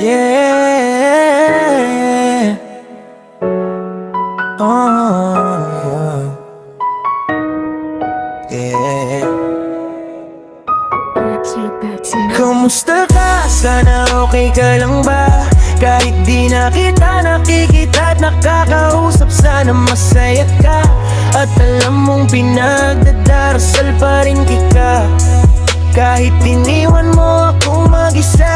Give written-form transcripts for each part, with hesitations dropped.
Yeah. Oh. Yeah. Kumusta ka? Sana okay ka lang ba? Kahit di na kita nakikita at nakakausap, sana masaya ka. At alam mong pinagdadarasal pa rin kita kahit iniwan mo akong mag-isa.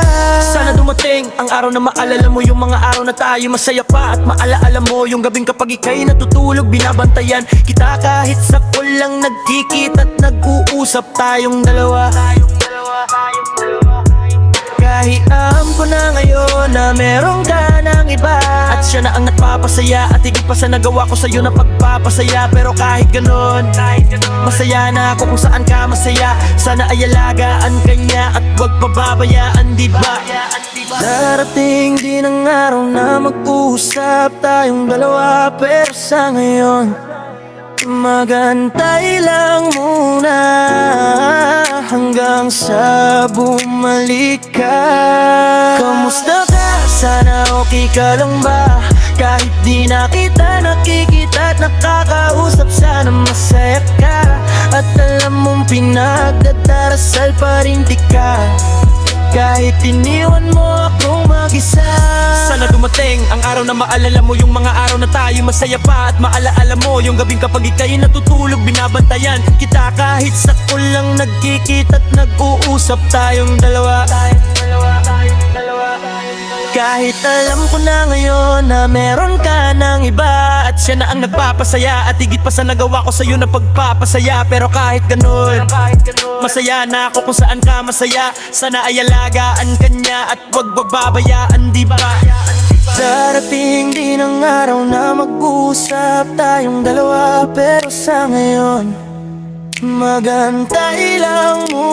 Sana dumating ang araw na maalala mo yung mga araw na tayo masaya pa. At maalaala mo yung gabing kapag ika'y natutulog, binabantayan kita kahit sa kulang nagkikita at nag-uusap tayong dalawa. Kahit alam ko na ngayon na meron ka ng iba, at siya na ang nagpapasaya at higit pa sa nagawa ko sa'yo na pagpapasaya. Pero kahit ganon, masaya na ako kung saan ka masaya. Sana ay alagaan ka niya at huwag pababayaan, diba? Darating din ang araw na mag-usap tayong dalawa, pero sa ngayon magantay lang muna hanggang sa bumalik ka. Kamusta ka? Sana okay ka lang ba? Kahit di na kita nakikita at nakakausap, sana masaya ka. At alam mong pinagdadarasal pa rin ka kahit iniwan mo akong mag-isa. Sana dumating ang araw na maalala mo yung mga araw na tayo masaya pa. At maalaala mo yung gabing kapag ika'y natutulog, binabantayan kita kahit sa kulang nagkikita at nag-uusap tayong dalawa. Kahit alam ko na ngayon na meron ka ng iba, at siya na ang nagpapasaya at higit pa sa nagawa ko sa'yo na pagpapasaya. Pero kahit ganun, masaya na ako kung saan ka masaya. Sana ay alagaan ka niya at huwag bababayaan, diba? Darating din ang araw na mag-usap tayong dalawa, pero sa ngayon magantay lang mo